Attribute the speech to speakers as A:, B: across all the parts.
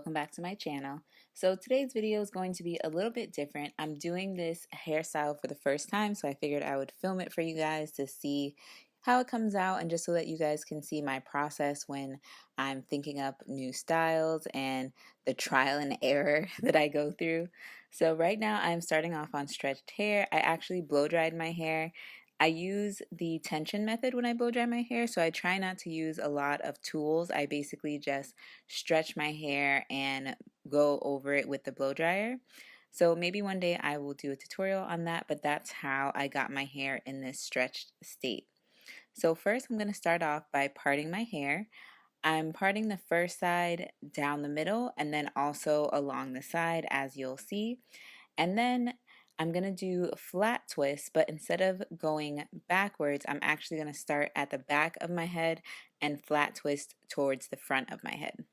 A: welcome back to my channel. So today's video is going to be a little bit different. I'm doing this hairstyle for the first time, so I figured I would film it for you guys to see how it comes out and just so that you guys can see my process when I'm thinking up new styles and the trial and error that I go through. So right now I'm starting off on stretched hair. I actually blow dried my hair. I use the tension method when I blow dry my hair, so I try not to use a lot of tools. I basically just stretch my hair and go over it with the blow dryer. So maybe one day I will do a tutorial on that, but that's how I got my hair in this stretched state. So first I'm going to start off by parting my hair. I'm parting the first side down the middle and then also along the side, as you'll see. And then I'm going to do a flat twist, but instead of going backwards, I'm actually going to start at the back of my head and flat twist towards the front of my head.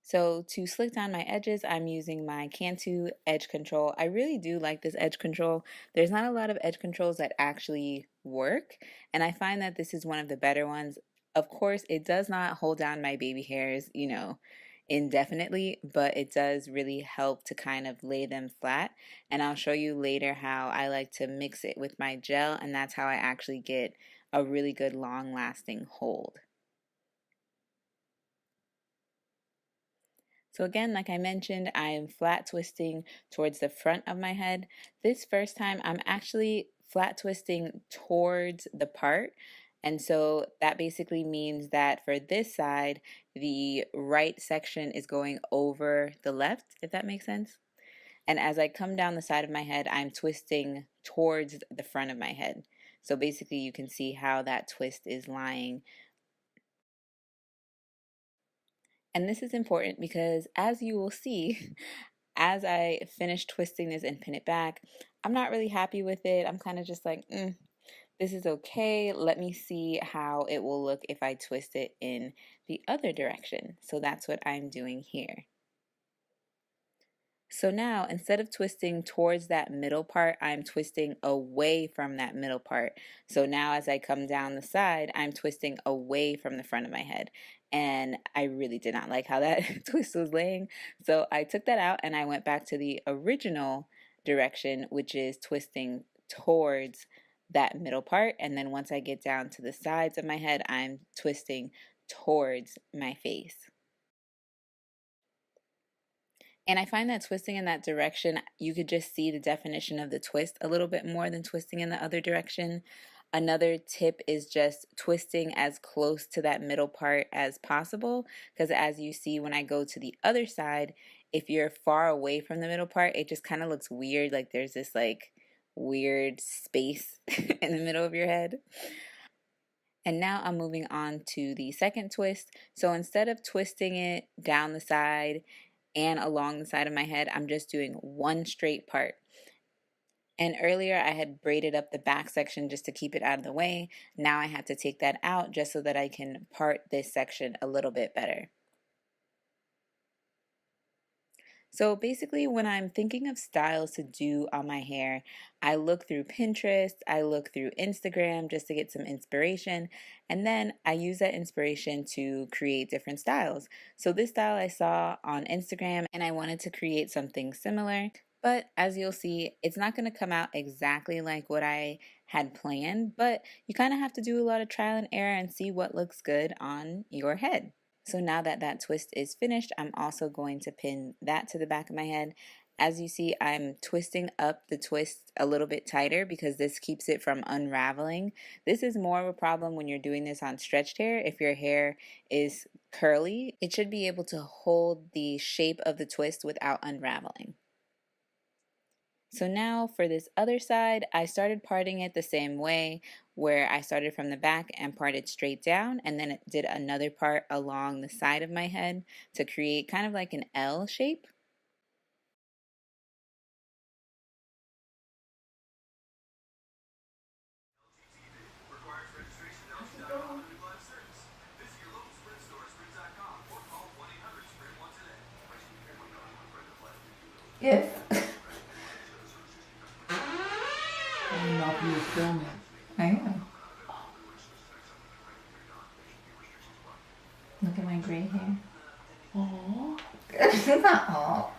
A: So to slick down my edges, I'm using my Cantu edge control. I really do like this edge control. There's not a lot of edge controls that actually work, and I find that this is one of the better ones. Of course, it does not hold down my baby hairs, indefinitely, but it does really help to kind of lay them flat. And I'll show you later how I like to mix it with my gel, and that's how I actually get a really good long-lasting hold. So again, like I mentioned, I am flat twisting towards the front of my head. This first time, I'm actually flat twisting towards the part. And so that basically means that for this side, the right section is going over the left, if that makes sense. And as I come down the side of my head, I'm twisting towards the front of my head. So basically you can see how that twist is lying. And this is important because, as you will see, as I finish twisting this and pin it back, I'm not really happy with it. I'm kind of just like, this is okay. Let me see how it will look if I twist it in the other direction. So that's what I'm doing here. So now, instead of twisting towards that middle part, I'm twisting away from that middle part. So now as I come down the side, I'm twisting away from the front of my head. And I really did not like how that twist was laying. So I took that out and I went back to the original direction, which is twisting towards that middle part. And then once I get down to the sides of my head, I'm twisting towards my face. And I find that twisting in that direction, you could just see the definition of the twist a little bit more than twisting in the other direction. Another tip is just twisting as close to that middle part as possible, because as you see when I go to the other side, if you're far away from the middle part, it just kind of looks weird, like there's this like weird space in the middle of your head. And now I'm moving on to the second twist. So instead of twisting it down the side and along the side of my head, I'm just doing one straight part. And earlier I had braided up the back section just to keep it out of the way. Now I have to take that out just so that I can part this section a little bit better. So basically when I'm thinking of styles to do on my hair, I look through Pinterest, I look through Instagram just to get some inspiration, and then I use that inspiration to create different styles. So this style I saw on Instagram and I wanted to create something similar, but as you'll see, it's not going to come out exactly like what I had planned, but you kind of have to do a lot of trial and error and see what looks good on your head. So now that that twist is finished, I'm also going to pin that to the back of my head. As you see, I'm twisting up the twist a little bit tighter because this keeps it from unraveling. This is more of a problem when you're doing this on stretched hair. If your hair is curly, it should be able to hold the shape of the twist without unraveling. So now for this other side, I started parting it the same way, where I started from the back and parted straight down, and then it did another part along the side of my head to create kind of like an L shape.
B: Yes. I didn't know if you were filming. I am. Look at my gray hair.
A: Oh.
B: Aw.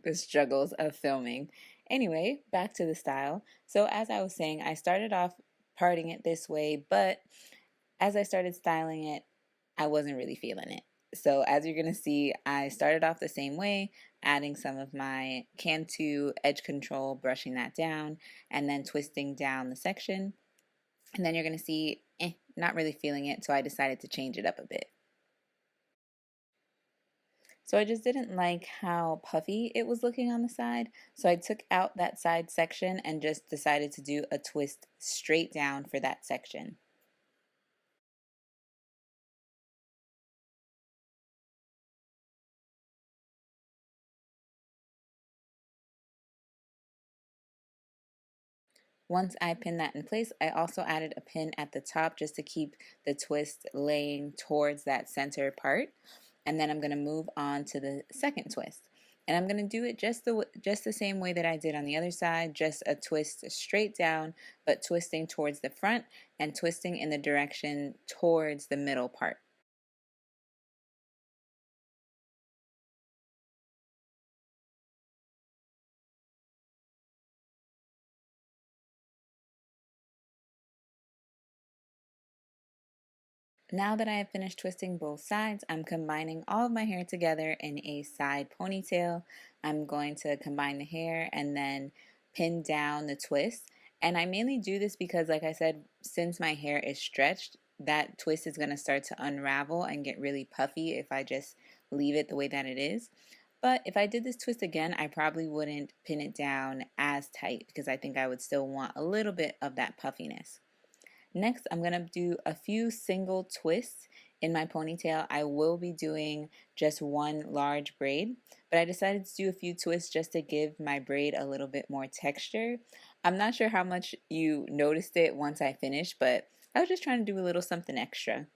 A: The struggles of filming. Anyway, back to the style. So, as I was saying, I started off parting it this way, but as I started styling it, I wasn't really feeling it. So, as you're going to see, I started off the same way, adding some of my Cantu edge control, brushing that down, and then twisting down the section. And then you're going to see, not really feeling it, so I decided to change it up a bit. So I just didn't like how puffy it was looking on the side. So I took out that side section and just decided to do a twist straight down for that section. Once I pinned that in place, I also added a pin at the top just to keep the twist laying towards that center part. And then I'm going to move on to the second twist. And I'm going to do it just the same way that I did on the other side, just a twist straight down, but twisting towards the front and twisting in the direction towards the middle part. Now that I have finished twisting both sides, I'm combining all of my hair together in a side ponytail. I'm going to combine the hair and then pin down the twist. And I mainly do this because, like I said, since my hair is stretched, that twist is going to start to unravel and get really puffy if I just leave it the way that it is. But if I did this twist again, I probably wouldn't pin it down as tight because I think I would still want a little bit of that puffiness. Next, I'm going to do a few single twists in my ponytail. I will be doing just one large braid, but I decided to do a few twists just to give my braid a little bit more texture. I'm not sure how much you noticed it once I finished, but I was just trying to do a little something extra.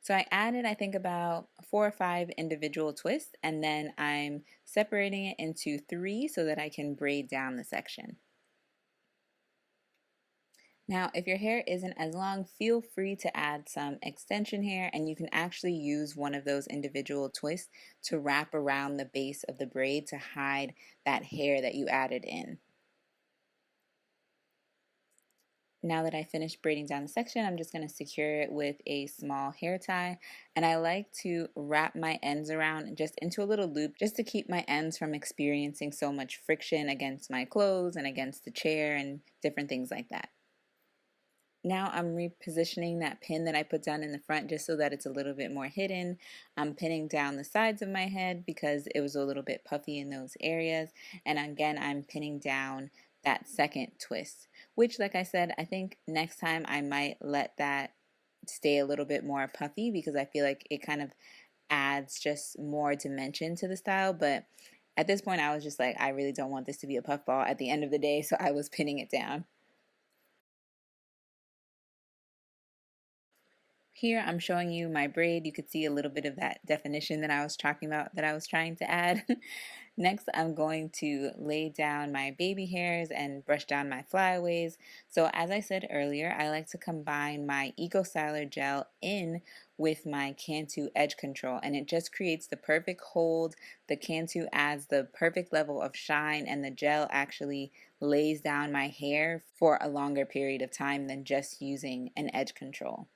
A: So I added, I think, about 4 or 5 individual twists, and then I'm separating it into 3 so that I can braid down the section. Now, if your hair isn't as long, feel free to add some extension hair, and you can actually use one of those individual twists to wrap around the base of the braid to hide that hair that you added in. Now that I finished braiding down the section, I'm just going to secure it with a small hair tie, and I like to wrap my ends around just into a little loop just to keep my ends from experiencing so much friction against my clothes and against the chair and different things like that. Now I'm repositioning that pin that I put down in the front just so that it's a little bit more hidden. I'm pinning down the sides of my head because it was a little bit puffy in those areas. And again, I'm pinning down that second twist, which, like I said, I think next time I might let that stay a little bit more puffy because I feel like it kind of adds just more dimension to the style. But at this point, I was just like, I really don't want this to be a puffball at the end of the day, so I was pinning it down. Here I'm showing you my braid. You could see a little bit of that definition that I was talking about that I was trying to add. Next, I'm going to lay down my baby hairs and brush down my flyaways. So as I said earlier, I like to combine my Eco Styler gel in with my Cantu edge control, and it just creates the perfect hold. The Cantu adds the perfect level of shine, and the gel actually lays down my hair for a longer period of time than just using an edge control.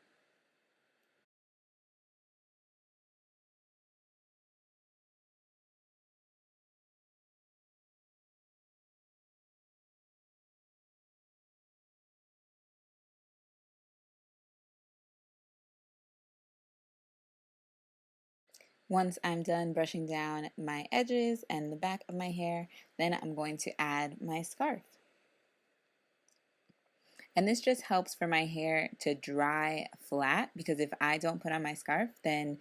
A: Once I'm done brushing down my edges and the back of my hair, then I'm going to add my scarf. And this just helps for my hair to dry flat because if I don't put on my scarf, then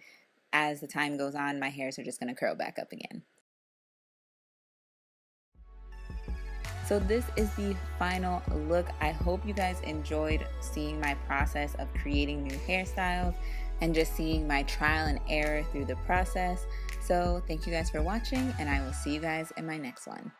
A: as the time goes on, my hairs are just going to curl back up again. So this is the final look. I hope you guys enjoyed seeing my process of creating new hairstyles and just seeing my trial and error through the process. So thank you guys for watching, and I will see you guys in my next one.